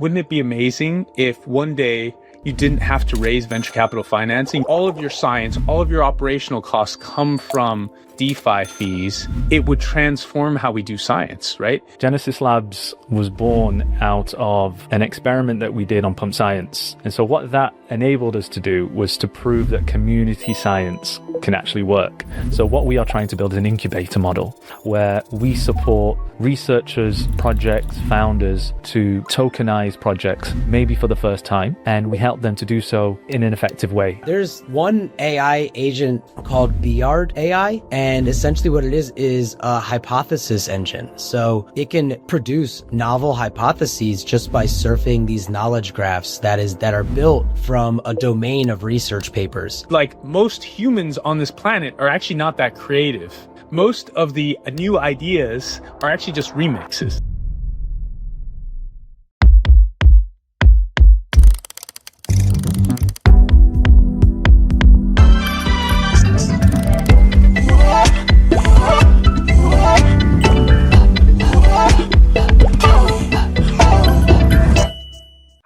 wouldn't it be amazing if one day you didn't have to raise venture capital financing? All of your science, all of your operational costs come from DeFi fees. It would transform how we do science, right? Genesys Labs was born out of an experiment that we did on Pump Science. And so what that enabled us to do was to prove that community science can actually work. So what we are trying to build is an incubator model where we support researchers, projects, founders to tokenize projects, maybe for the first time, and we help them to do so in an effective way. There's one AI agent called Bard AI, and essentially what it is a hypothesis engine. So it can produce novel hypotheses just by surfing these knowledge graphs that are built from a domain of research papers. Like, most humans on this planet are actually not that creative. Most of the new ideas are actually just remixes.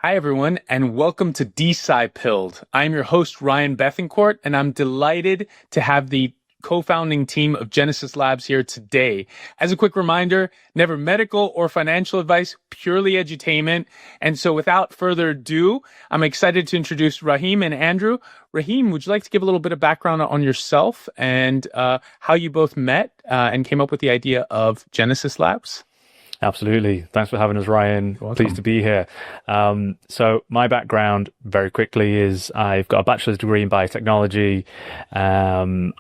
Hi, everyone, and welcome to DeSci Pilled. I'm your host, Ryan Bethencourt, and I'm delighted to have the co-founding team of Genesys Labs here today. As a quick reminder, never medical or financial advice, purely edutainment. And so without further ado, I'm excited to introduce Rahim and Andrew. Rahim, would you like to give a little bit of background on yourself and how you both met and came up with the idea of Genesys Labs? Absolutely. Thanks for having us, Ryan. Pleased to be here. So my background very quickly is I've got a bachelor's degree in biotechnology. I'm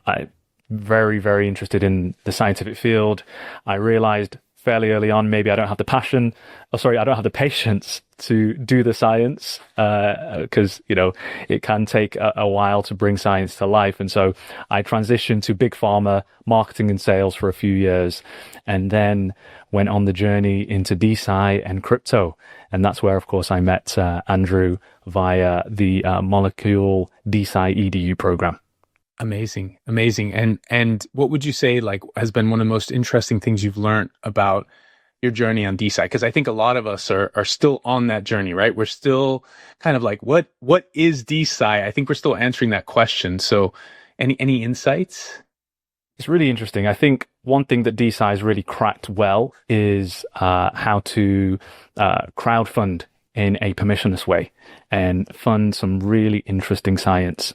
very interested in the scientific field. I realized fairly early on, maybe I don't have the patience to do the science, because, it can take a while to bring science to life. And so I transitioned to big pharma, marketing and sales for a few years, and then went on the journey into DeSci and crypto. And that's where, of course, I met Andrew via the Molecule DeSci EDU program. Amazing. And what would you say, has been one of the most interesting things you've learned about your journey on DeSci? Because I think a lot of us are still on that journey, right? We're still kind of like, what is DeSci? I think we're still answering that question. So any insights? It's really interesting. I think one thing that DeSci has really cracked well is how to crowdfund in a permissionless way and fund some really interesting science,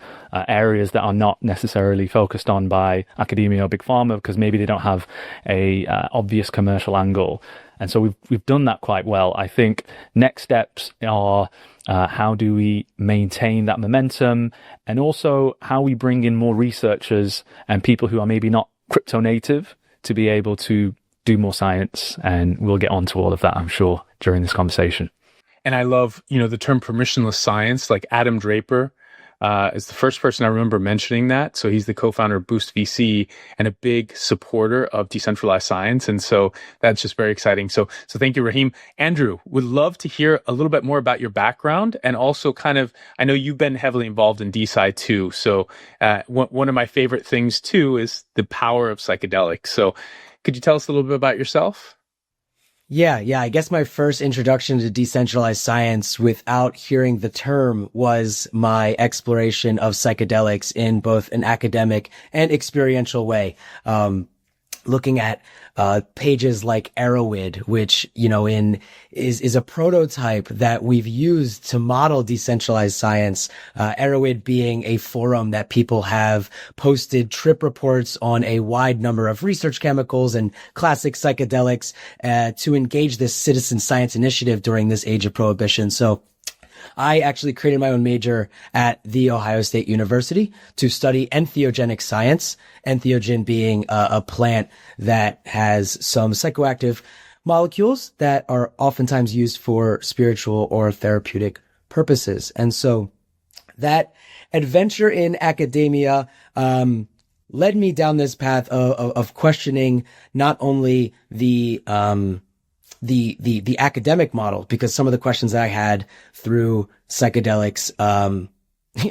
areas that are not necessarily focused on by academia or big pharma because maybe they don't have a obvious commercial angle. And so we've done that quite well. I think next steps are how do we maintain that momentum, and also how we bring in more researchers and people who are maybe not crypto native to be able to do more science. And we'll get onto all of that, I'm sure, during this conversation. And I love, the term permissionless science. Like Adam Draper is the first person I remember mentioning that. So he's the co-founder of Boost VC and a big supporter of decentralized science. And so that's just very exciting. So thank you, Rahim. Andrew, would love to hear a little bit more about your background, and also I know you've been heavily involved in DeSci too. So one of my favorite things too is the power of psychedelics. So could you tell us a little bit about yourself? Yeah. I guess my first introduction to decentralized science without hearing the term was my exploration of psychedelics in both an academic and experiential way. Looking at pages like Arrowid, which is a prototype that we've used to model decentralized science. Arrowid being a forum that people have posted trip reports on a wide number of research chemicals and classic psychedelics to engage this citizen science initiative during this age of prohibition. So I actually created my own major at The Ohio State University to study entheogenic science, entheogen being a plant that has some psychoactive molecules that are oftentimes used for spiritual or therapeutic purposes. And so that adventure in academia led me down this path of questioning not only the academic model, because some of the questions that I had through psychedelics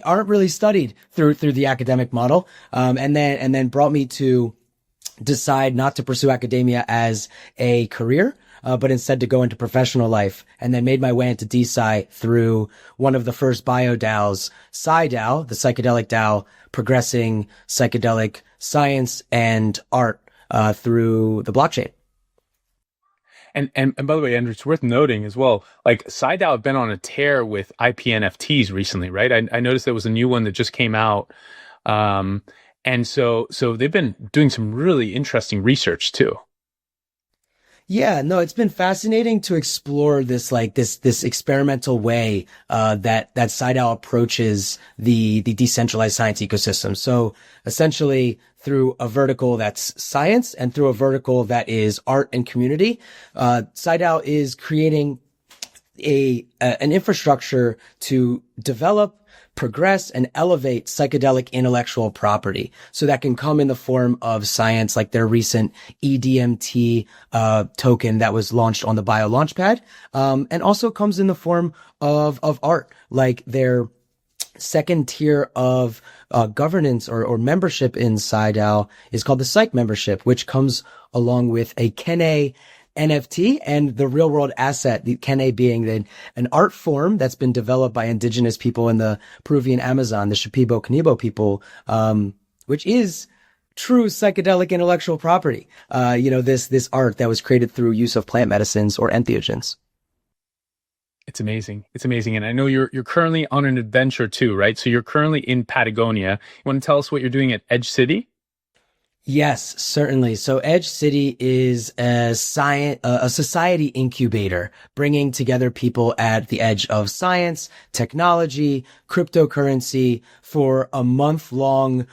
aren't really studied through the academic model, and then brought me to decide not to pursue academia as a career, but instead to go into professional life, and then made my way into DeSci through one of the first bio DAOs, PsyDAO, the psychedelic DAO, progressing psychedelic science and art through the blockchain. And by the way, Andrew, it's worth noting as well, like PsyDAO have been on a tear with IP NFTs recently, right? I noticed there was a new one that just came out. And so they've been doing some really interesting research too. Yeah, no, it's been fascinating to explore this experimental way that PsyDAO approaches the decentralized science ecosystem. So essentially through a vertical that's science and through a vertical that is art and community, PsyDAO is creating an infrastructure to develop, progress, and elevate psychedelic intellectual property. So that can come in the form of science, like their recent EDMT token that was launched on the Bio Launchpad, and also comes in the form of art, like their second tier of governance or membership in PsyDAO is called the Psych membership, which comes along with a Kene NFT and the real world asset, the Kene being an art form that's been developed by indigenous people in the Peruvian Amazon, the Shipibo-Kanibo people, which is true psychedelic intellectual property. This art that was created through use of plant medicines or entheogens. It's amazing. It's amazing. And I know you're currently on an adventure too, right? So you're currently in Patagonia. You want to tell us what you're doing at Edge City? Yes, certainly. So Edge City is a society incubator, bringing together people at the edge of science, technology, cryptocurrency for a month-long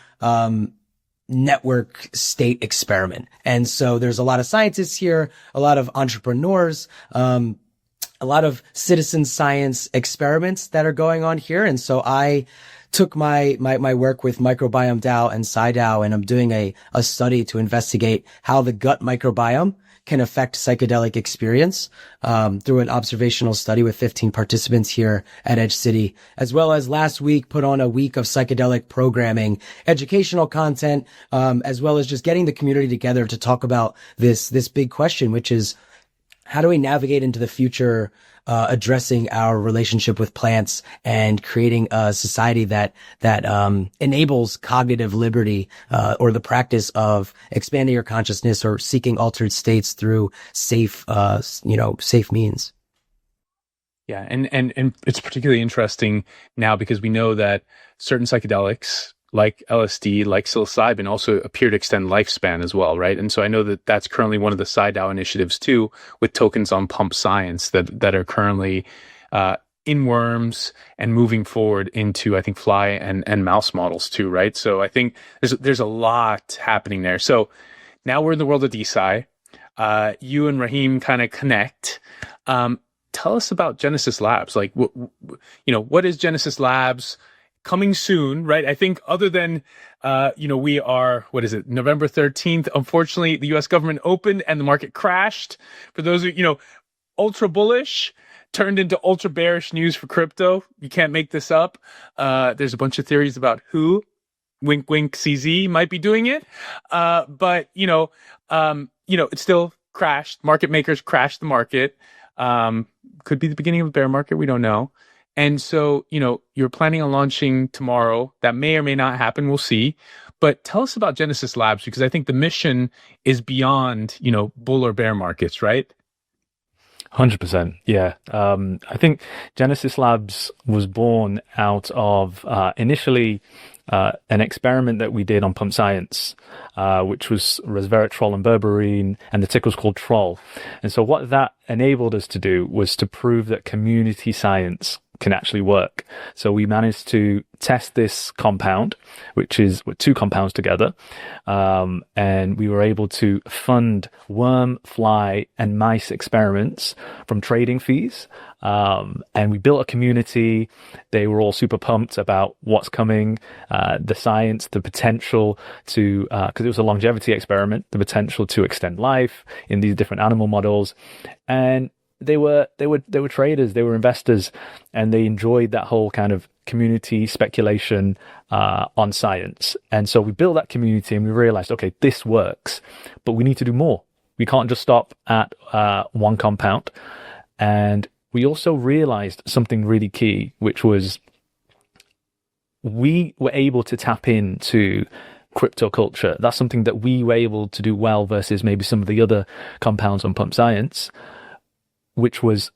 network state experiment. And so there's a lot of scientists here, a lot of entrepreneurs, a lot of citizen science experiments that are going on here. And so I took my work with MicrobiomeDAO and PsyDAO, and I'm doing a study to investigate how the gut microbiome can affect psychedelic experience, through an observational study with 15 participants here at Edge City, as well as last week put on a week of psychedelic programming, educational content, as well as just getting the community together to talk about this big question, which is, how do we navigate into the future, addressing our relationship with plants and creating a society that enables cognitive liberty, or the practice of expanding your consciousness or seeking altered states through safe means. Yeah, and it's particularly interesting now because we know that certain psychedelics like LSD, like psilocybin, also appear to extend lifespan as well, right? And so I know that that's currently one of the PsyDAO initiatives too, with tokens on Pump Science that are currently in worms and moving forward into, I think, fly and mouse models too, right? So I think there's a lot happening there. So now we're in the world of DeSci. You and Rahim kind of connect. Tell us about Genesys Labs. Like, what is Genesys Labs? Coming soon, right? I think other than, we are, November 13th. Unfortunately, the US government opened and the market crashed. For those who, ultra bullish turned into ultra bearish news for crypto. You can't make this up. There's a bunch of theories about who, wink, wink, CZ might be doing it. But it still crashed. Market makers crashed the market. Could be the beginning of a bear market. We don't know. And so, you're planning on launching tomorrow. That may or may not happen. We'll see. But tell us about Genesys Labs, because I think the mission is beyond, bull or bear markets, right? 100%. Yeah. I think Genesys Labs was born out of initially an experiment that we did on Pump Science, which was resveratrol and berberine, and the tickle's called Troll. And so what that enabled us to do was to prove that community science can actually work. So we managed to test this compound, which is with two compounds together, and we were able to fund worm, fly, and mice experiments from trading fees. And we built a community. They were all super pumped about what's coming, the science, the potential to, because it was a longevity experiment, the potential to extend life in these different animal models. And they were traders, they were investors, and they enjoyed that whole kind of community speculation on science. And so we built that community and we realized, okay, this works, but we need to do more. We can't just stop at one compound. And we also realized something really key, which was we were able to tap into crypto culture. That's something that we were able to do well versus maybe some of the other compounds on Pump Science, which was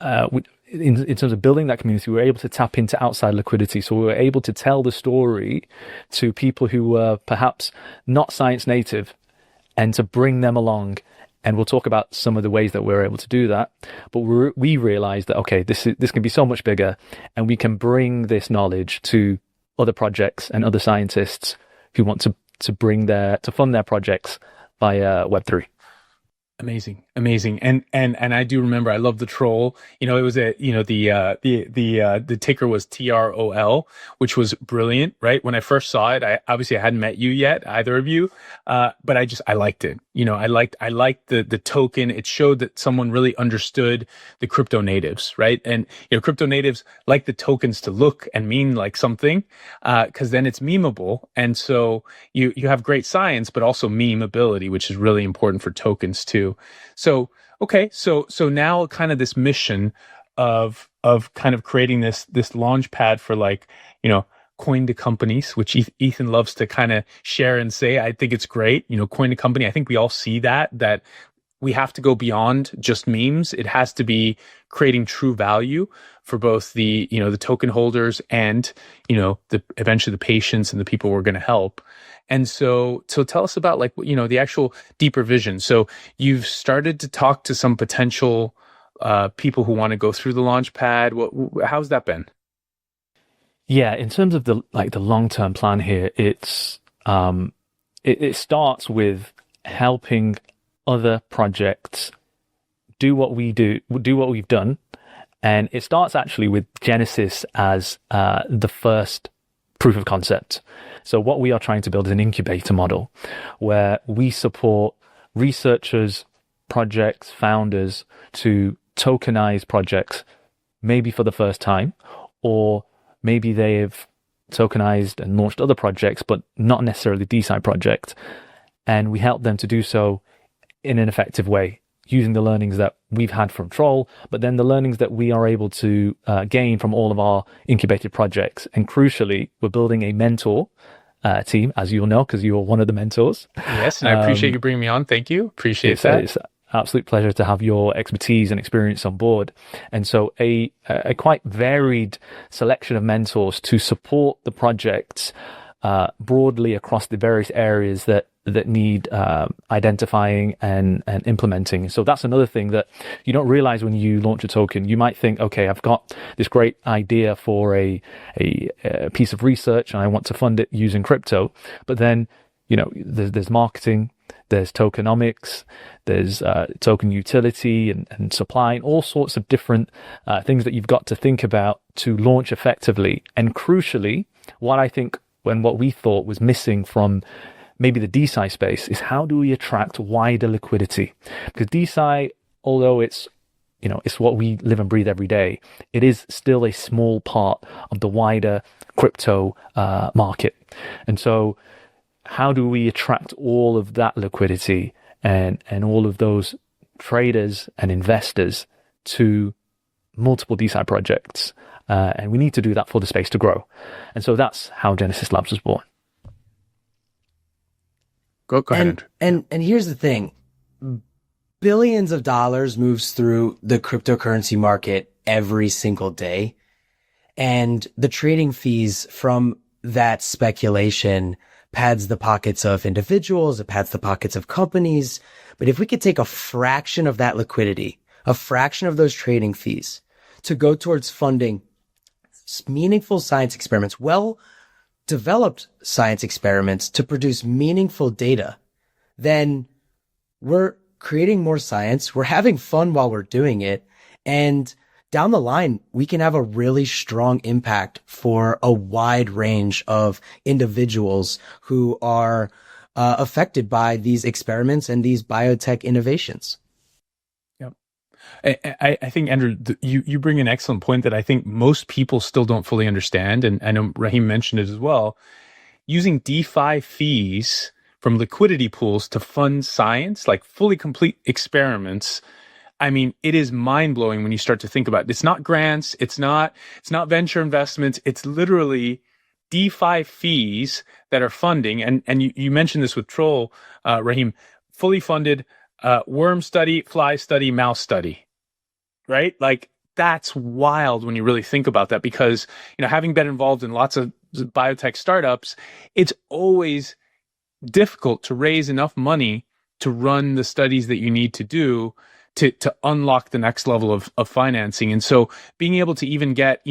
in terms of building that community, we were able to tap into outside liquidity. So we were able to tell the story to people who were perhaps not science native and to bring them along. And we'll talk about some of the ways that we're able to do that. But we realized that, okay, this can be so much bigger, and we can bring this knowledge to other projects and other scientists who want to fund their projects via Web3. Amazing. And I do remember, I love the troll. It was the ticker was TROL, which was brilliant, right? When I first saw it, I hadn't met you yet, either of you. But I liked it. I liked the token. It showed that someone really understood the crypto natives, right? And, crypto natives like the tokens to look and mean like something, cause then it's memeable. And so you have great science, but also memeability, which is really important for tokens too. So, okay. So now kind of this mission of kind of creating this launch pad for coin to companies, which Ethan loves to kind of share and say. I think it's great. Coin to company. I think we all see that we have to go beyond just memes. It has to be creating true value for both the token holders and, eventually the patients and the people we're going to help. And so tell us about the actual deeper vision. So you've started to talk to some potential people who want to go through the launch pad. How's that been? Yeah, in terms of the long-term plan here, it's it starts with helping other projects do what we've done, and it starts actually with Genesys as the first proof of concept. So what we are trying to build is an incubator model where we support researchers, projects, founders to tokenize projects, maybe for the first time, or maybe they've tokenized and launched other projects, but not necessarily DeSci projects. And we help them to do so in an effective way, using the learnings that we've had from Troll, but then the learnings that we are able to gain from all of our incubated projects. And crucially, we're building a mentor team, as you'll know, because you're one of the mentors. Yes, and I appreciate you bringing me on. Thank you. Appreciate that. It's an absolute pleasure to have your expertise and experience on board. And so a quite varied selection of mentors to support the projects broadly across the various areas that need identifying and implementing. So that's another thing that you don't realize when you launch a token. You might think, okay, I've got this great idea for a piece of research and I want to fund it using crypto. But then, there's marketing, there's tokenomics, there's token utility and supply, and all sorts of different things that you've got to think about to launch effectively. And crucially, what we thought was missing from maybe the DeSci space is how do we attract wider liquidity? Because DeSci, although it's what we live and breathe every day, it is still a small part of the wider crypto market. And so how do we attract all of that liquidity and all of those traders and investors to multiple DeSci projects? And we need to do that for the space to grow. And so that's how Genesys Labs was born. Go ahead, Andrew. And here's the thing. Billions of dollars moves through the cryptocurrency market every single day. And the trading fees from that speculation pads the pockets of individuals, it pads the pockets of companies. But if we could take a fraction of that liquidity, a fraction of those trading fees to go towards funding meaningful science experiments, well-developed science experiments to produce meaningful data, then we're creating more science, we're having fun while we're doing it, and down the line, we can have a really strong impact for a wide range of individuals who are affected by these experiments and these biotech innovations. I think, Andrew, you bring an excellent point that I think most people still don't fully understand. And I know Rahim mentioned it as well. Using DeFi fees from liquidity pools to fund science, like fully complete experiments. I mean, it is mind blowing when you start to think about it. It's not grants. It's not venture investments. It's literally DeFi fees that are funding. And you mentioned this with Troll, Rahim, fully funded worm study, fly study, mouse study, right? Like, that's wild when you really think about that, because, having been involved in lots of biotech startups, it's always difficult to raise enough money to run the studies that you need to do to unlock the next level of financing. And so being able to even get,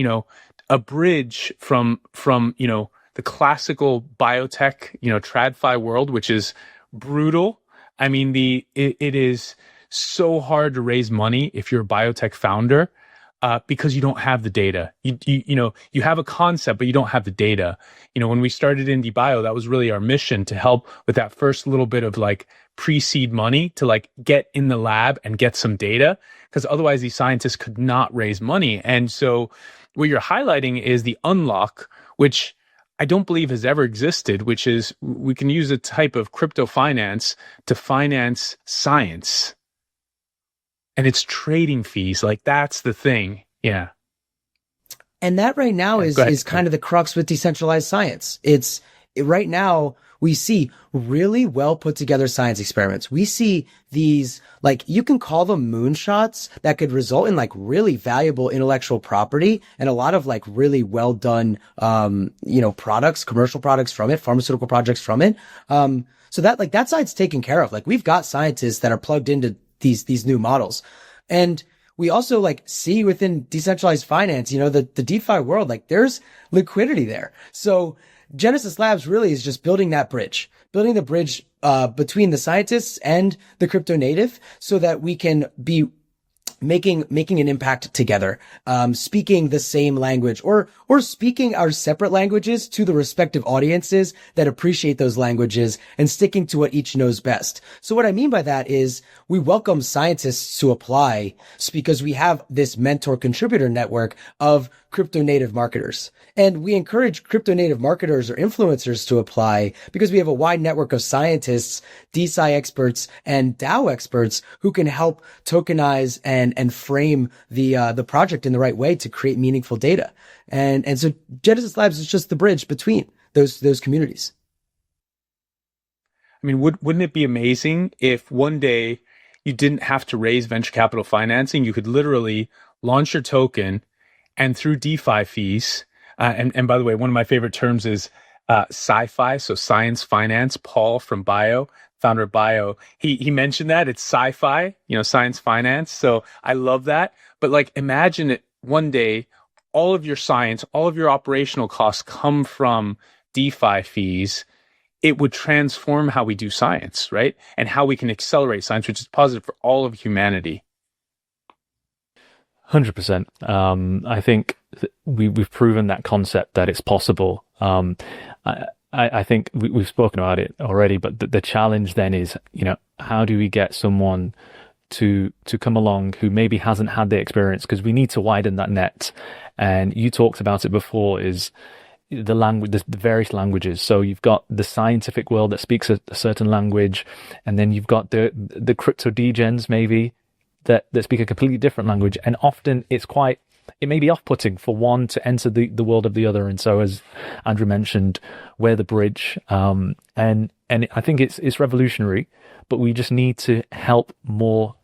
a bridge from the classical biotech, TradFi world, which is brutal. I mean, it is so hard to raise money if you're a biotech founder, because you don't have the data. You have a concept, but you don't have the data. When we started IndieBio, that was really our mission, to help with that first little bit of like pre-seed money to like get in the lab and get some data, because otherwise these scientists could not raise money. And so what you're highlighting is the unlock, which I don't believe has ever existed, which is we can use a type of crypto finance to finance science. And it's trading fees. Like, that's the thing. Yeah. And that right now is kind of the crux with decentralized science. Right now we see really well put together science experiments. We see these, like, you can call them moonshots that could result in like really valuable intellectual property and a lot of like really well done, products, commercial products from it, pharmaceutical projects from it. So that, like, that side's taken care of. Like, we've got scientists that are plugged into these new models. And we also like see within decentralized finance, the DeFi world, like there's liquidity there. So Genesys Labs really is just building the bridge between the scientists and the crypto native, so that we can be making an impact together, speaking the same language or speaking our separate languages to the respective audiences that appreciate those languages, and sticking to what each knows best. So what I mean by that is we welcome scientists to apply, because we have this mentor contributor network of crypto native marketers. And we encourage crypto native marketers or influencers to apply, because we have a wide network of scientists, DeSci experts, and DAO experts who can help tokenize and frame the project in the right way to create meaningful data. And so Genesys Labs is just the bridge between those communities. I mean, wouldn't it be amazing if one day you didn't have to raise venture capital financing? You could literally launch your token, and through DeFi fees, and by the way, one of my favorite terms is sci-fi, so science finance. Paul from founder of Bio, he mentioned that it's sci-fi, science finance. So I love that. But like, imagine it one day, all of your science, all of your operational costs come from DeFi fees. It would transform how we do science, right? And how we can accelerate science, which is positive for all of humanity. 100%. I think we've proven that concept, that it's possible. I think we've spoken about it already, but the challenge then is, how do we get someone to come along who maybe hasn't had the experience? Because we need to widen that net. And you talked about it before, is the language, the various languages. So you've got the scientific world that speaks a certain language, and then you've got the crypto degens maybe that speak a completely different language. And often it may be off-putting for one to enter the world of the other. And so, as Andrew mentioned, we're the bridge. And I think it's revolutionary, but we just need to help more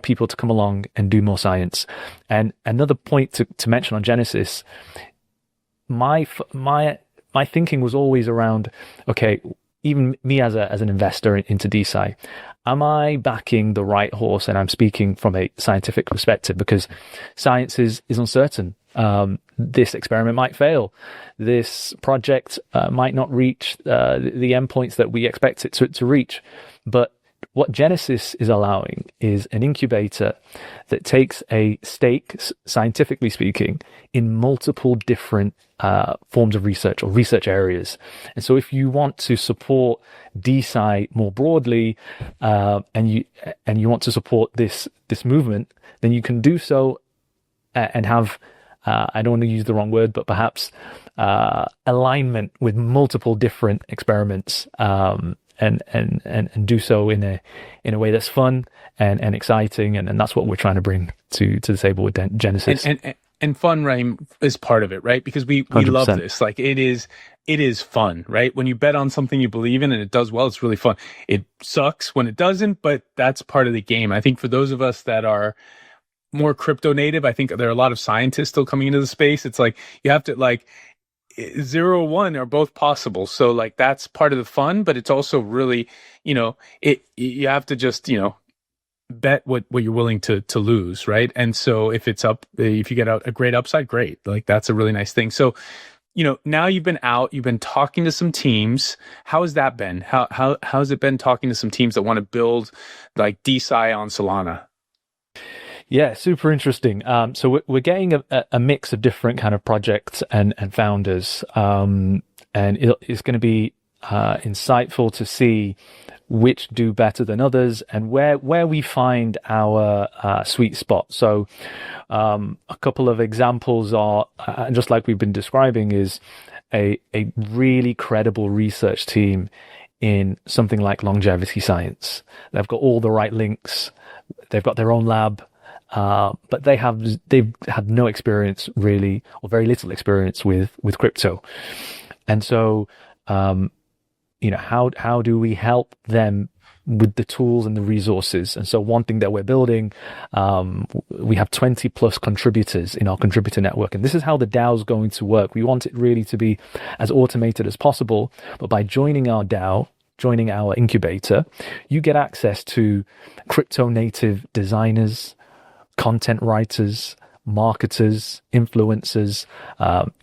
people to come along and do more science. And another point to mention on Genesys, my thinking was always around, okay, even me as an investor into DeSci, am I backing the right horse? And I'm speaking from a scientific perspective, because science is uncertain. This experiment might fail. This project might not reach the endpoints that we expect it to reach. But what Genesys is allowing is an incubator that takes a stake, scientifically speaking, in multiple different forms of research or research areas. And so if you want to support DeSci more broadly, and you want to support this movement, then you can do so and have, I don't want to use the wrong word, but perhaps alignment with multiple different experiments. and do so in a way that's fun and exciting, and that's what we're trying to bring to the table with Genesys. And fun, Rahim, is part of it, right? Because we love this. Like it is fun, right? When you bet on something you believe in and it does well, it's really fun. It sucks when it doesn't, but that's part of the game. I think for those of us that are more crypto native, I think there are a lot of scientists still coming into the space. It's like you have to like 0 or 1 are both possible. So like that's part of the fun, but it's also really, you have to just, bet what you're willing to lose, right? And so if you get out a great upside, great. Like that's a really nice thing. So, now you've been talking to some teams. How has that been? How's it been talking to some teams that want to build like DeSci on Solana? Yeah, super interesting. So we're getting a mix of different kind of projects and founders, and it's going to be insightful to see which do better than others and where we find our sweet spot. So a couple of examples are, just like we've been describing, is a really credible research team in something like longevity science. They've got all the right links. They've got their own lab. But they've had no experience really, or very little experience with crypto. And so, how do we help them with the tools and the resources? And so one thing that we're building, we have 20 plus contributors in our contributor network. And this is how the DAO is going to work. We want it really to be as automated as possible. But by joining our DAO, joining our incubator, you get access to crypto native designers, content writers, marketers, influencers.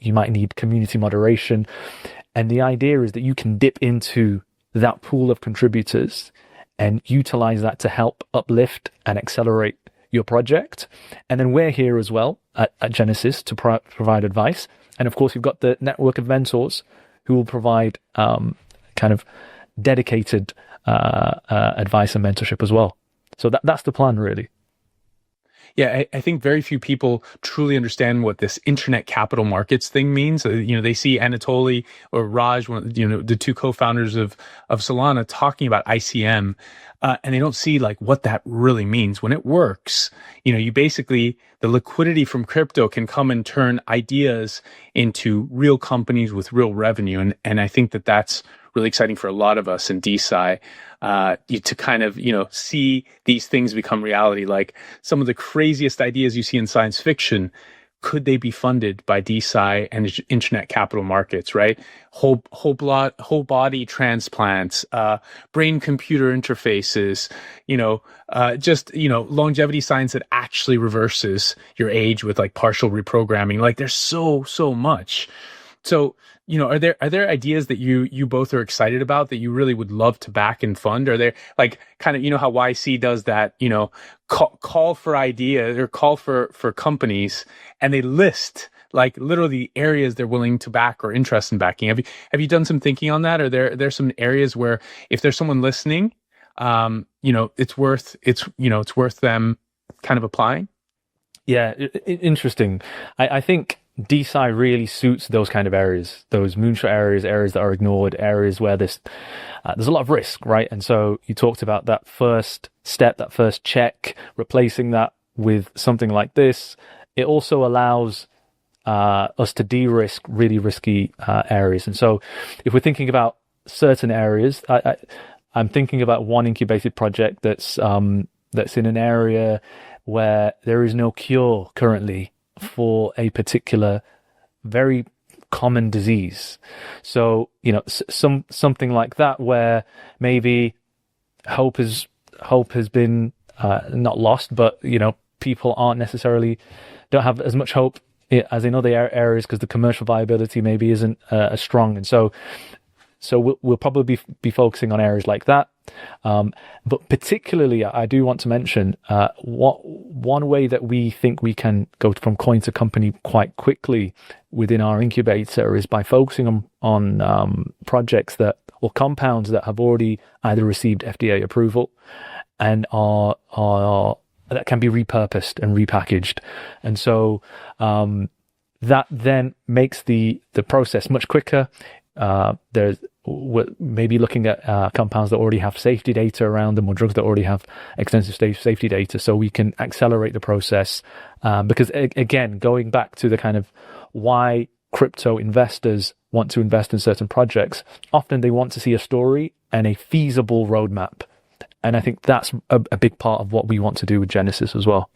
You might need community moderation. And the idea is that you can dip into that pool of contributors and utilize that to help uplift and accelerate your project. And then we're here as well at Genesys to provide advice. And of course, you've got the network of mentors who will provide kind of dedicated advice and mentorship as well. So that's the plan, really. Yeah, I think very few people truly understand what this internet capital markets thing means. They see Anatoly or Raj, the two co-founders of Solana, talking about ICM, and they don't see like what that really means. When it works, you basically, the liquidity from crypto can come and turn ideas into real companies with real revenue. And I think that that's really exciting for a lot of us in DeSci, to kind of, see these things become reality. Like some of the craziest ideas you see in science fiction, could they be funded by DeSci and internet capital markets, right? Whole body transplants, brain computer interfaces, longevity science that actually reverses your age with like partial reprogramming. Like there's so much. So, are there ideas that you both are excited about that you really would love to back and fund? Are there like kind of, how YC does that, call for ideas or call for companies, and they list like literally the areas they're willing to back or interest in backing. Have you done some thinking on that? Or there's some areas where if there's someone listening, it's worth them kind of applying? Yeah, interesting. I think DeSci really suits those kind of areas, those moonshot areas that are ignored, areas where there's a lot of risk, right? And so you talked about that first step, that first check, replacing that with something like this. It also allows us to de-risk really risky areas. And so if we're thinking about certain areas, I'm thinking about one incubated project that's in an area where there is no cure currently for a particular very common disease. So, something like that where maybe hope has been not lost, but people don't have as much hope as in other areas because the commercial viability maybe isn't as strong. And so we'll probably be focusing on areas like that. But particularly, I do want to mention one way that we think we can go from coin to company quite quickly within our incubator is by focusing on projects or compounds that have already either received FDA approval and are that can be repurposed and repackaged. And so that then makes the process much quicker. we're maybe looking at compounds that already have safety data around them, or drugs that already have extensive safety data, so we can accelerate the process. Because again, going back to the kind of why crypto investors want to invest in certain projects, often they want to see a story and a feasible roadmap. And I think that's a big part of what we want to do with Genesys as well.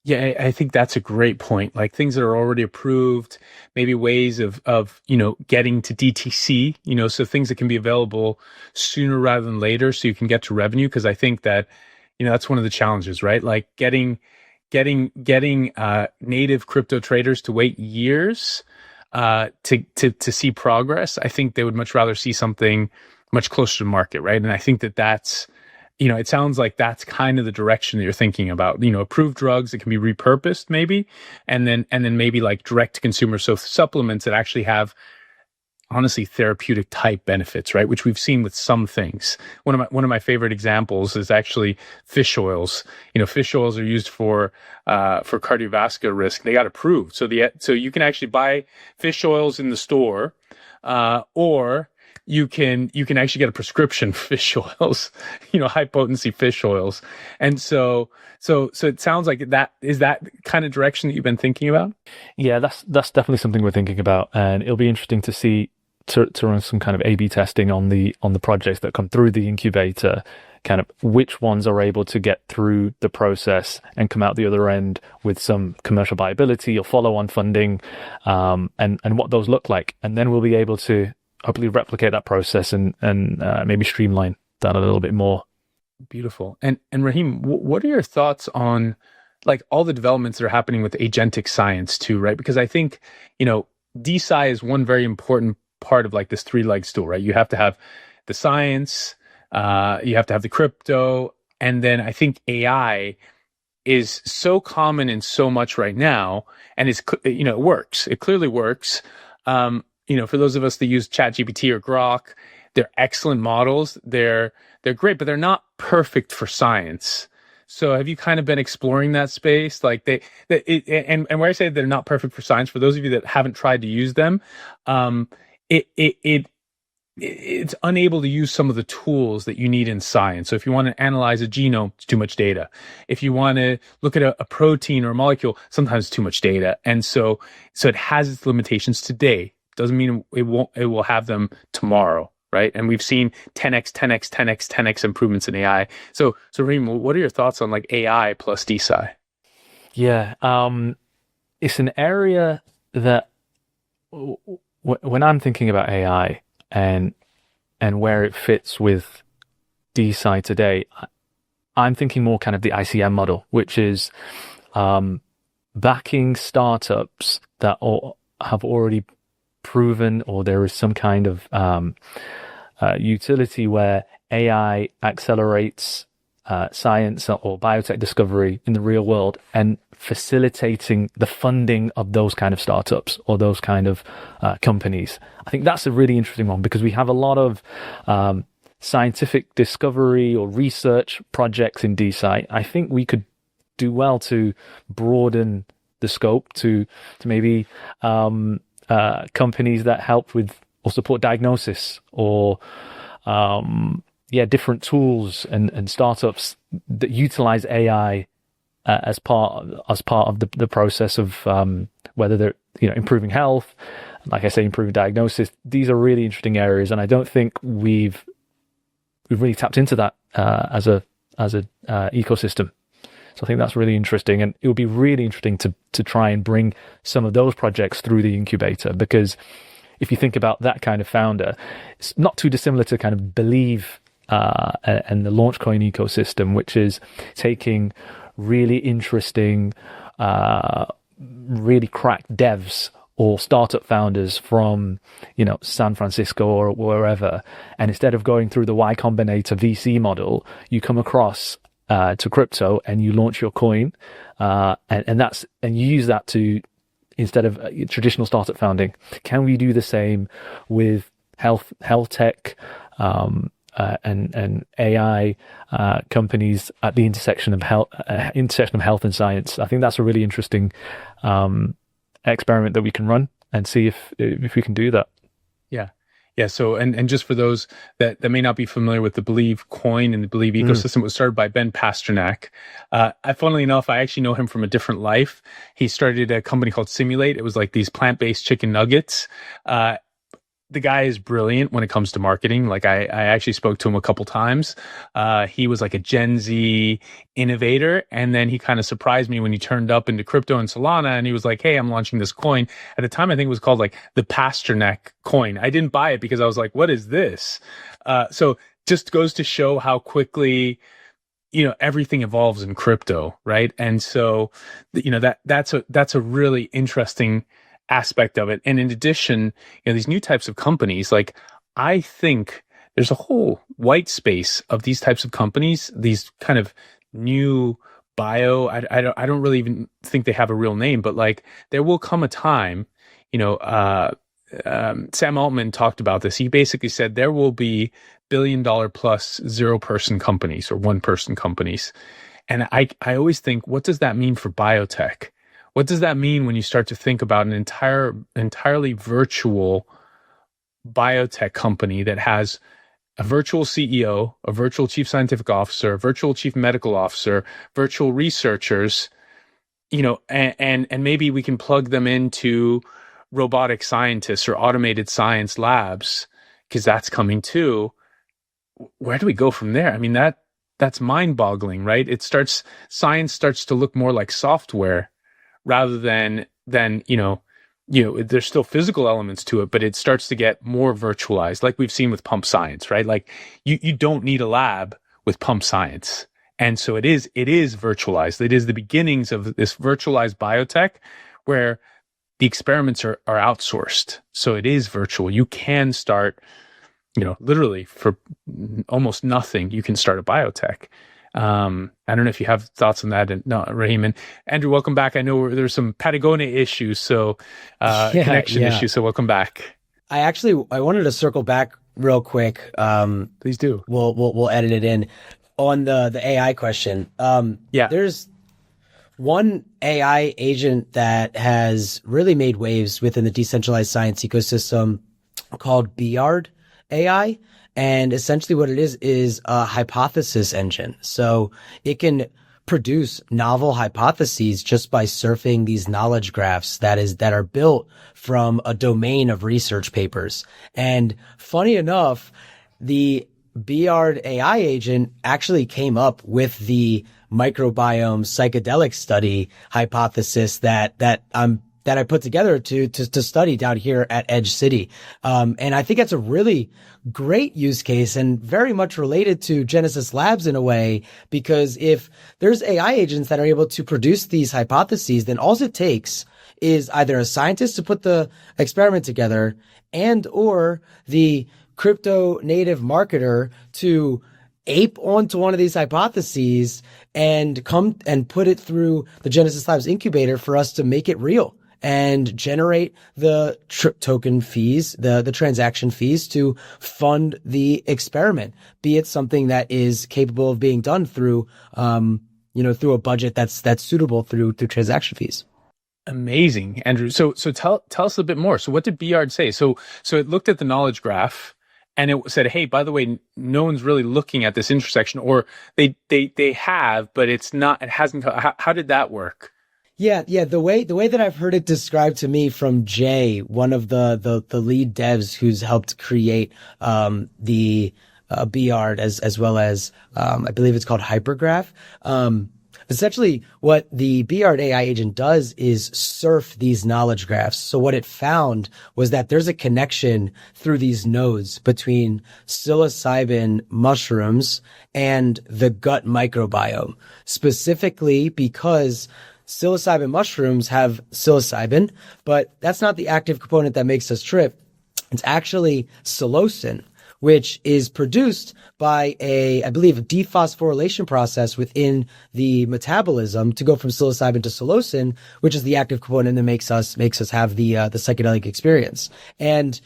Yeah, I think that's a great point. Like things that are already approved, maybe ways of getting to DTC, so things that can be available sooner rather than later, so you can get to revenue. Because I think that that's one of the challenges, right? Like getting native crypto traders to wait years to see progress. I think they would much rather see something much closer to market, right? And I think that's it sounds like that's kind of the direction that you're thinking about, approved drugs that can be repurposed maybe, and then maybe like direct to consumer. So supplements that actually have honestly therapeutic type benefits, right? Which we've seen with some things. One of my favorite examples is actually fish oils. Fish oils are used for cardiovascular risk. They got approved. So you can actually buy fish oils in the store, or you can actually get a prescription for fish oils, high potency fish oils. And so it sounds like that is that kind of direction that you've been thinking about? Yeah, that's definitely something we're thinking about. And it'll be interesting to see to run some kind of A/B testing on the projects that come through the incubator, kind of which ones are able to get through the process and come out the other end with some commercial viability or follow-on funding, and what those look like. And then we'll be able to hopefully replicate that process and maybe streamline that a little bit more. Beautiful. And Rahim, what are your thoughts on like all the developments that are happening with agentic science too, right? Because I think, DeSci is one very important part of like this three-leg stool, right? You have to have the science, you have to have the crypto, and then I think AI is so common in so much right now, and it works. It clearly works. For those of us that use ChatGPT or Grok, they're excellent models. They're great, but they're not perfect for science. So have you kind of been exploring that space? Like and where I say they're not perfect for science, for those of you that haven't tried to use them, it's unable to use some of the tools that you need in science. So if you want to analyze a genome, it's too much data. If you want to look at a protein or a molecule, sometimes it's too much data. And so it has its limitations today. Doesn't mean it will have them tomorrow, right? And we've seen 10x, 10x, 10x, 10x improvements in AI. So Rahim, what are your thoughts on like AI plus DeSci? Yeah, it's an area that when I'm thinking about AI and where it fits with DeSci today, I'm thinking more kind of the ICM model, which is backing startups that have already proven, or there is some kind of utility where AI accelerates science or biotech discovery in the real world, and facilitating the funding of those kind of startups or those kind of companies. I think that's a really interesting one, because we have a lot of scientific discovery or research projects in DeSci. I think we could do well to broaden the scope to maybe companies that help with or support diagnosis, or different tools and startups that utilize AI as part of the process of whether they're improving health, like I say, improving diagnosis. These are really interesting areas, and I don't think we've really tapped into that as a ecosystem. So I think that's really interesting, and it would be really interesting to try and bring some of those projects through the incubator, because if you think about that kind of founder, it's not too dissimilar to kind of Believe and the Launchcoin ecosystem, which is taking really interesting, really cracked devs or startup founders from, San Francisco or wherever, and instead of going through the Y Combinator VC model, you come across to crypto and you launch your coin, and you use that to, instead of traditional startup founding. Can we do the same with health tech and AI companies at the intersection of health and science? I think that's a really interesting experiment that we can run and see if we can do that. Yeah. Yeah. So, and just for those that may not be familiar with the Believe coin and the Believe ecosystem, it was started by Ben Pasternak. Funnily enough, I actually know him from a different life. He started a company called Simulate. It was like these plant-based chicken nuggets. The guy is brilliant when it comes to marketing. Like I actually spoke to him a couple times. He was like a Gen Z innovator. And then he kind of surprised me when he turned up into crypto and Solana and he was like, hey, I'm launching this coin. At the time, I think it was called like the Pasternak coin. I didn't buy it because I was like, what is this? So just goes to show how quickly, everything evolves in crypto, right? And so, that's a really interesting aspect of it. And in addition, these new types of companies, like I think there's a whole white space of these types of companies, these kind of new I don't really even think they have a real name, but like there will come a time, Sam Altman talked about this. He basically said there will be $1 billion plus 0-person companies or 1-person companies. And I always think, what does that mean for biotech? What does that mean when you start to think about an entirely virtual biotech company that has a virtual CEO, a virtual chief scientific officer, a virtual chief medical officer, virtual researchers, and maybe we can plug them into robotic scientists or automated science labs, because that's coming too. Where do we go from there? I mean, that's mind-boggling, right? Science starts to look more like software rather than there's still physical elements to it, but it starts to get more virtualized, like we've seen with pump science, right? Like you don't need a lab with pump science. And so it is virtualized. It is the beginnings of this virtualized biotech where the experiments are outsourced. So it is virtual. You can start, literally for almost nothing, you can start a biotech. I don't know if you have thoughts on that. And no, Rahim and Andrew, welcome back. I know there's some Patagonia issues, so connection issues. So welcome back. I wanted to circle back real quick. Please do. We'll edit it in on the AI question. There's one AI agent that has really made waves within the decentralized science ecosystem called Biard AI. And essentially what it is a hypothesis engine. So it can produce novel hypotheses just by surfing these knowledge graphs that are built from a domain of research papers. And funny enough, the Biard AI agent actually came up with the microbiome psychedelic study hypothesis that I put together to study down here at Edge City. And I think that's a really great use case and very much related to Genesys Labs in a way, because if there's AI agents that are able to produce these hypotheses, then all it takes is either a scientist to put the experiment together and or the crypto native marketer to ape onto one of these hypotheses and come and put it through the Genesys Labs incubator for us to make it real and generate the token fees, the transaction fees to fund the experiment, be it something that is capable of being done through, through a budget that's suitable through transaction fees. Amazing, Andrew. So tell us a bit more. So what did Biard say? So it looked at the knowledge graph and it said, hey, by the way, no one's really looking at this intersection, or they have, but it hasn't. How did that work? Yeah. The way that I've heard it described to me from Jay, one of the lead devs who's helped create the Biard as well as I believe it's called Hypergraph. Essentially, what the Biard AI agent does is surf these knowledge graphs. So what it found was that there's a connection through these nodes between psilocybin mushrooms and the gut microbiome, specifically because psilocybin mushrooms have psilocybin, but that's not the active component that makes us trip. It's actually psilocin, which is produced by I believe, a dephosphorylation process within the metabolism to go from psilocybin to psilocin, which is the active component that makes us have the psychedelic experience. And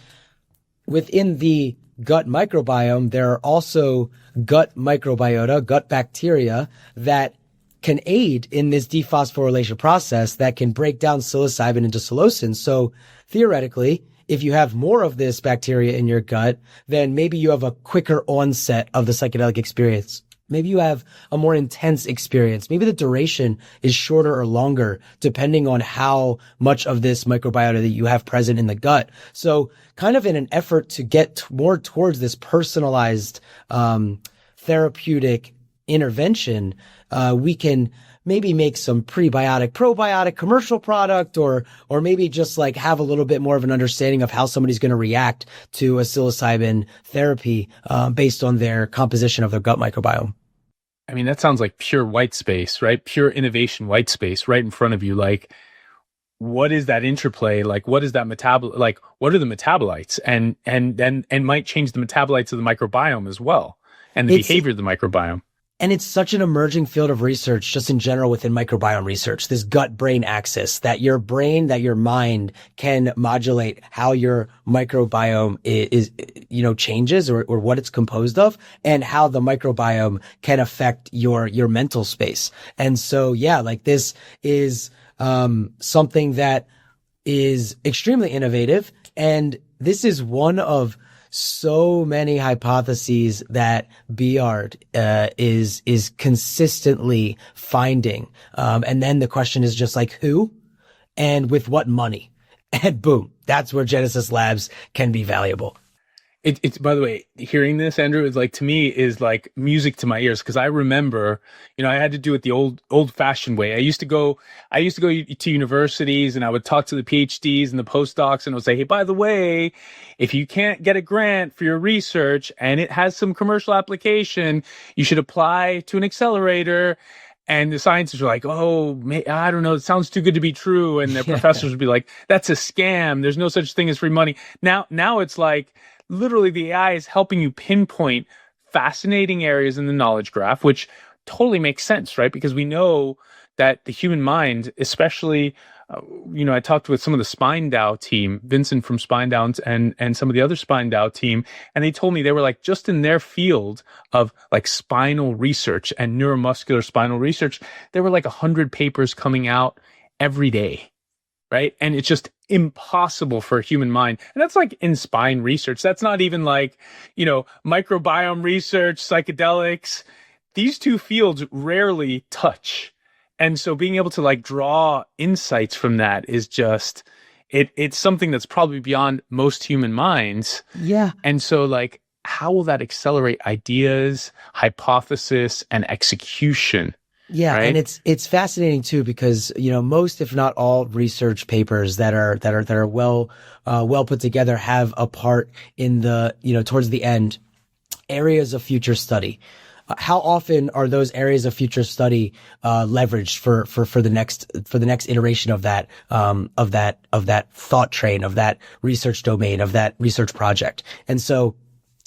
within the gut microbiome, there are also gut microbiota, gut bacteria that can aid in this dephosphorylation process that can break down psilocybin into psilocin. So theoretically, if you have more of this bacteria in your gut, then maybe you have a quicker onset of the psychedelic experience. Maybe you have a more intense experience. Maybe the duration is shorter or longer, depending on how much of this microbiota that you have present in the gut. So kind of in an effort to get more towards this personalized, therapeutic intervention, we can maybe make some prebiotic, probiotic commercial product, or maybe just like have a little bit more of an understanding of how somebody's going to react to a psilocybin therapy, based on their composition of their gut microbiome. I mean, that sounds like pure white space, right? Pure innovation white space right in front of you. Like, what is that interplay? Like, what is that like, what are the metabolites? And might change the metabolites of the microbiome as well, and the behavior of the microbiome. And it's such an emerging field of research just in general within microbiome research, this gut-brain axis, that your brain, that your mind can modulate how your microbiome is changes or what it's composed of, and how the microbiome can affect your mental space. And so, yeah, like this is something that is extremely innovative. And this is one of so many hypotheses that Biard is consistently finding. And then the question is just like, who and with what money? And boom, that's where Genesys Labs can be valuable. It's by the way, hearing this, Andrew, is like, to me, is like music to my ears, because I remember, I had to do it the old fashioned way. I used to go to universities, and I would talk to the PhDs and the postdocs, and I would say, hey, by the way, if you can't get a grant for your research and it has some commercial application, you should apply to an accelerator. And the scientists were like, oh, I don't know, it sounds too good to be true. And their professors would be like, that's a scam. There's no such thing as free money. Now it's like, literally, the AI is helping you pinpoint fascinating areas in the knowledge graph, which totally makes sense, right? Because we know that the human mind, especially, I talked with some of the SpineDAO team, Vincent from SpineDAO and some of the other SpineDAO team, and they told me they were like, just in their field of like spinal research and neuromuscular spinal research, there were like 100 papers coming out every day. Right. And it's just impossible for a human mind. And that's like in spine research. That's not even like, microbiome research, psychedelics. These two fields rarely touch. And so being able to like draw insights from that is just, it's something that's probably beyond most human minds. Yeah. And so like, how will that accelerate ideas, hypothesis, and execution? Yeah, right? And it's fascinating too, because most, if not all, research papers that are well put together have a part in the towards the end, areas of future study. How often are those areas of future study leveraged for the next iteration of that thought train, of that research domain, of that research project? And so,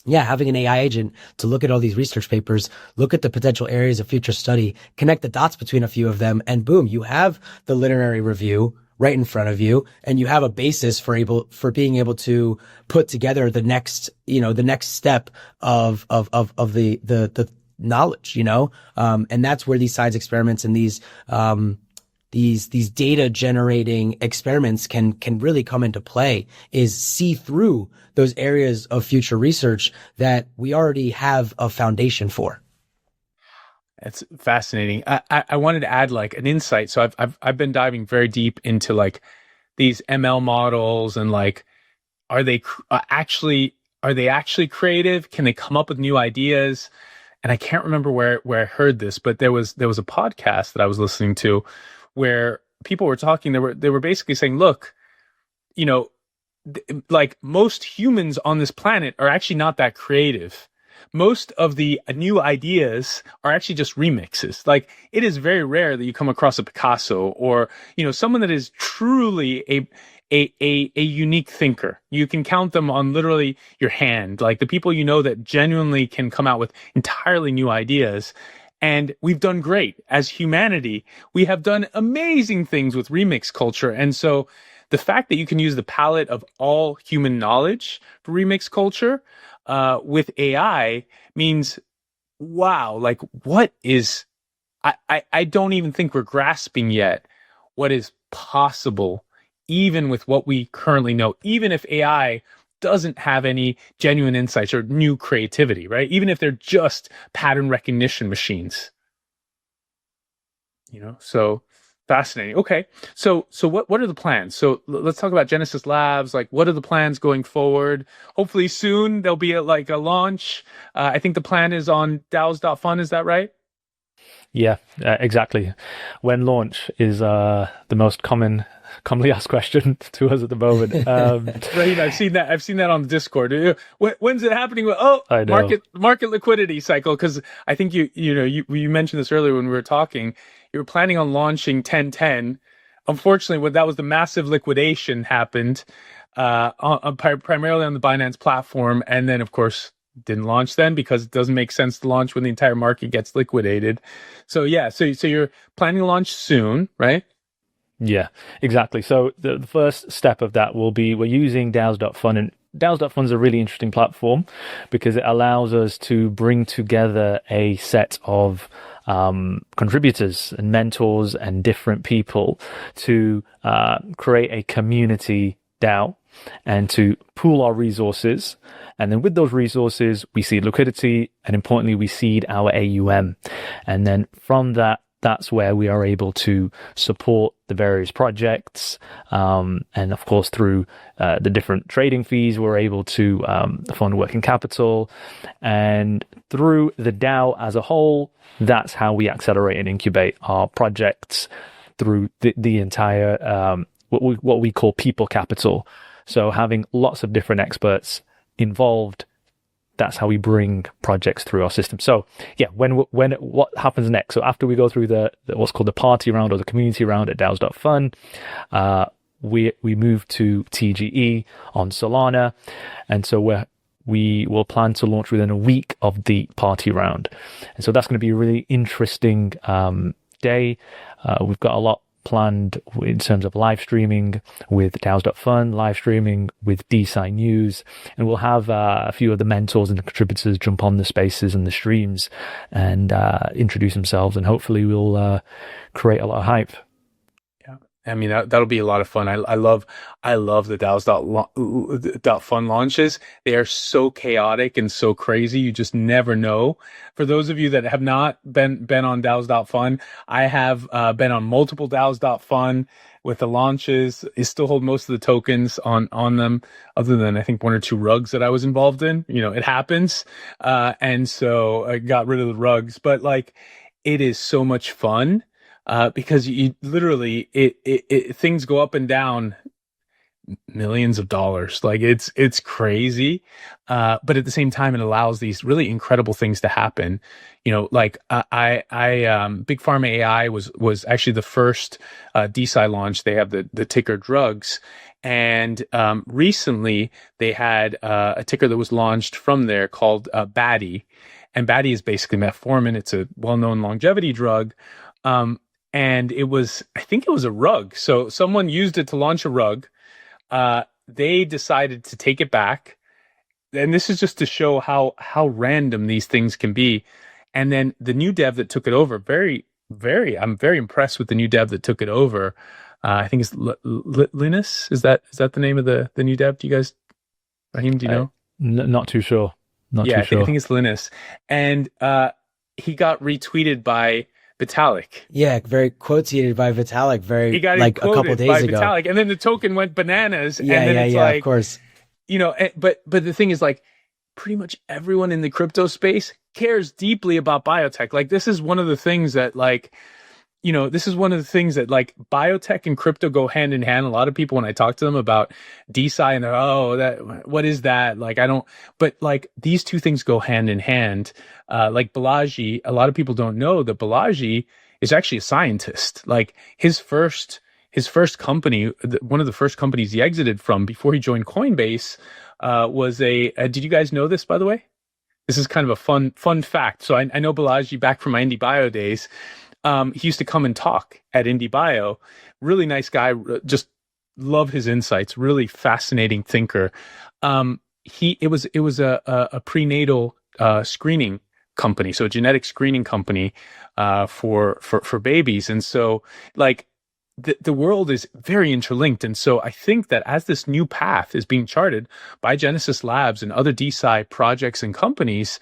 yeah, having an AI agent to look at all these research papers, look at the potential areas of future study, connect the dots between a few of them, and boom, you have the literary review right in front of you, and you have a basis for being able to put together the next step of the knowledge, and that's where these science experiments and these data generating experiments can really come into play, is see through those areas of future research that we already have a foundation for. That's fascinating. I wanted to add like an insight. So I've been diving very deep into like these ML models, and like, are they actually creative? Can they come up with new ideas? And I can't remember where I heard this, but there was a podcast that I was listening to where people were talking. They were basically saying, look, like most humans on this planet are actually not that creative. Most of the new ideas are actually just remixes. Like, it is very rare that you come across a Picasso or, someone that is truly a unique thinker. You can count them on literally your hand, like the people that genuinely can come out with entirely new ideas. And we've done great as humanity. We have done amazing things with remix culture. And so the fact that you can use the palette of all human knowledge for remix culture with AI means, wow, like what is, I don't even think we're grasping yet what is possible even with what we currently know, even if AI doesn't have any genuine insights or new creativity, right? Even if they're just pattern recognition machines, so fascinating. Okay. So what are the plans? So let's talk about Genesys Labs. Like, what are the plans going forward? Hopefully soon there'll be a launch. I think the plan is on DAOs.fun. Is that right? Yeah, exactly. When launch is the most commonly asked question to us at the moment. Right, I've seen that on the Discord. When's it happening? I know. Market liquidity cycle. Because I think you mentioned this earlier when we were talking. You were planning on launching 1010. Unfortunately, when that was the massive liquidation happened, primarily on the Binance platform, and then of course didn't launch then because it doesn't make sense to launch when the entire market gets liquidated. So yeah, so you're planning to launch soon, right? Yeah, exactly. So the first step of that will be we're using DAOs.fun, and DAOs.fun is a really interesting platform because it allows us to bring together a set of contributors and mentors and different people to create a community DAO and to pool our resources. And then with those resources, we seed liquidity, and importantly, we seed our AUM. And then from that, that's where we are able to support the various projects. And of course, through the different trading fees, we're able to fund working capital. And through the DAO as a whole, that's how we accelerate and incubate our projects through the entire, what we call people capital. So having lots of different experts involved, that's how we bring projects through our system. So yeah, what happens next? So after we go through the what's called the party round or the community round at DAOs.fun, we move to TGE on Solana, and so we will plan to launch within a week of the party round, and so that's going to be a really interesting day. We've got a lot planned in terms of live streaming with DAOs.fun, live streaming with DeSci News, and we'll have a few of the mentors and the contributors jump on the spaces and the streams and introduce themselves, and hopefully we'll create a lot of hype. Yeah, I mean that'll be a lot of fun. I love the DAOs.fun launches. They are so chaotic and so crazy. You just never know. For those of you that have not been on DAOs.fun, I have been on multiple DAOs.fun with the launches. I still hold most of the tokens on them, other than I think one or two rugs that I was involved in. It happens, and so I got rid of the rugs. But it is so much fun because you literally things go up and down millions of dollars. It's crazy, but at the same time it allows these really incredible things to happen. I Big Pharma AI was actually the first DeSci launch. They have the ticker drugs, and recently they had a ticker that was launched from there called BADI, and BADI is basically metformin. It's a well-known longevity drug, and I think it was a rug. So someone used it to launch a rug. They decided to take it back, and this is just to show how random these things can be. And then the new dev that took it over, I'm very impressed with the new dev that took it over. I think it's Linus. Is that the name of the new dev? Do you guys, Rahim? Do you know? Not too sure. Not too sure. I think it's Linus, and he got retweeted by Vitalik. Yeah, very quoted by Vitalik. He got a couple days ago. Vitalik, and then the token went bananas. Yeah, and then of course. But the thing is, pretty much everyone in the crypto space cares deeply about biotech. This is one of the things that biotech and crypto go hand in hand. A lot of people, when I talk to them about DeSci, and they're, what is that? But these two things go hand in hand. Balaji, a lot of people don't know that Balaji is actually a scientist. His first company, one of the first companies he exited from before he joined Coinbase, was did you guys know this, by the way? This is kind of a fun fact. So I know Balaji back from my IndieBio days. He used to come and talk at IndieBio. Really nice guy. Just love his insights. Really fascinating thinker. It was a prenatal screening company, so a genetic screening company for babies. And so the world is very interlinked. And so I think that as this new path is being charted by Genesys Labs and other DeSci projects and companies,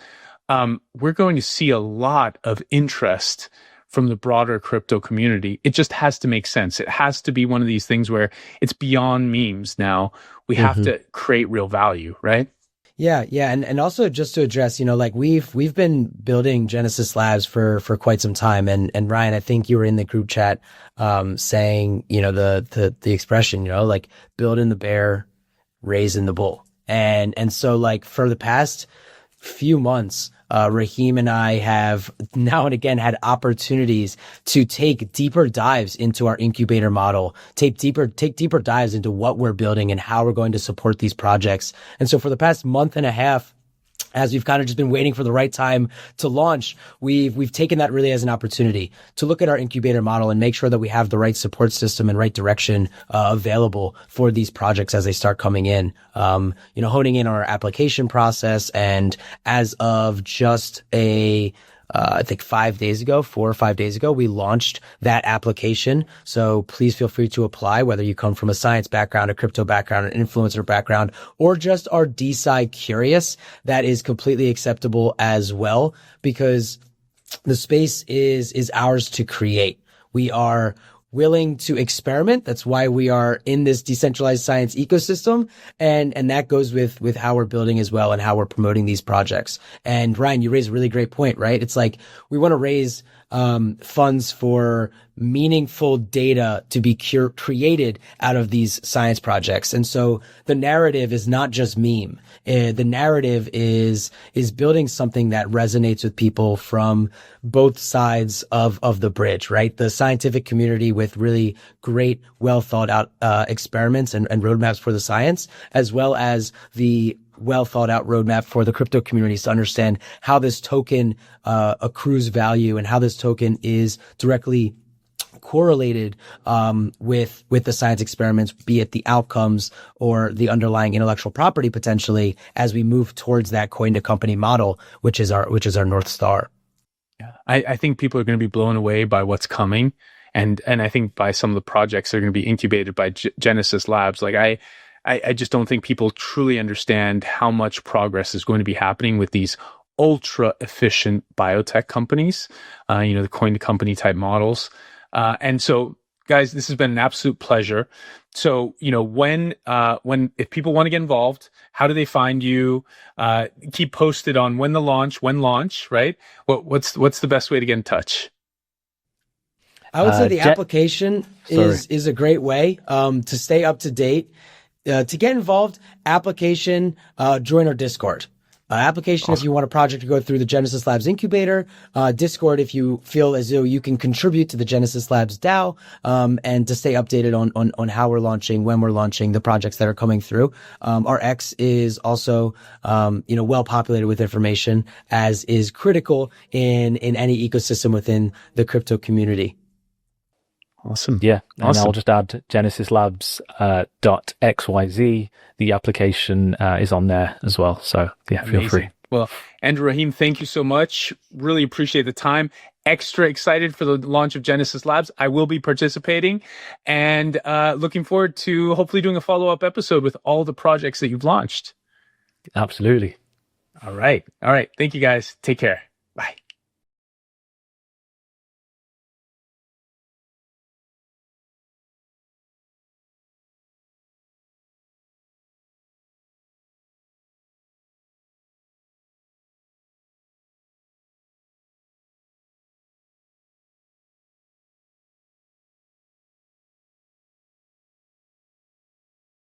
we're going to see a lot of interest from the broader crypto community. It just has to make sense. It has to be one of these things where it's beyond memes now. We have to create real value, right? Yeah, yeah, and also just to address, like we've been building Genesys Labs for quite some time, and Ryan, I think you were in the group chat, saying, the expression, like building the bear, raising the bull, and so like for the past few months, Rahim and I have now and again had opportunities to take deeper dives into our incubator model, take deeper dives into what we're building and how we're going to support these projects. And so for the past month and a half, as we've kind of just been waiting for the right time to launch, we've taken that really as an opportunity to look at our incubator model and make sure that we have the right support system and right direction available for these projects as they start coming in. Honing in on our application process, and as of just I think 4 or 5 days ago, we launched that application. So please feel free to apply, whether you come from a science background, a crypto background, an influencer background, or just are DeSci curious. That is completely acceptable as well, because the space is ours to create. We are willing to experiment. That's why we are in this decentralized science ecosystem. And that goes with how we're building as well and how we're promoting these projects. And Ryan, you raised a really great point, right? It's like we want to raise funds for meaningful data to be created out of these science projects. And so the narrative is not just meme. The narrative is building something that resonates with people from both sides of the bridge, right? The scientific community with really great, well thought out experiments and roadmaps for the science, as well as the well thought out roadmap for the crypto communities to understand how this token accrues value and how this token is directly correlated with the science experiments, be it the outcomes or the underlying intellectual property potentially, as we move towards that coin to company model, which is our North Star. Yeah, I think people are going to be blown away by what's coming, and I think by some of the projects that are going to be incubated by Genesys Labs. Like I just don't think people truly understand how much progress is going to be happening with these ultra efficient biotech companies, the coin to company type models. And so, guys, this has been an absolute pleasure. So, if people want to get involved, how do they find you? Keep posted on when launch, right? What's the best way to get in touch? I would say the application is a great way to stay up to date. To get involved, application, join our Discord. Application awesome. If you want a project to go through the Genesys Labs Incubator, Discord if you feel as though you can contribute to the Genesys Labs DAO, and to stay updated on how we're launching, when we're launching, the projects that are coming through. Our X is also, well populated with information, as is critical in any ecosystem within the crypto community. Awesome. Yeah. And awesome. I'll just add Genesys Labs .xyz. The application is on there as well. So yeah, Amazing. Feel free. Well, Andrew, Rahim, thank you so much. Really appreciate the time. Extra excited for the launch of Genesys Labs. I will be participating, and looking forward to hopefully doing a follow-up episode with all the projects that you've launched. Absolutely. All right. Thank you, guys. Take care. Bye.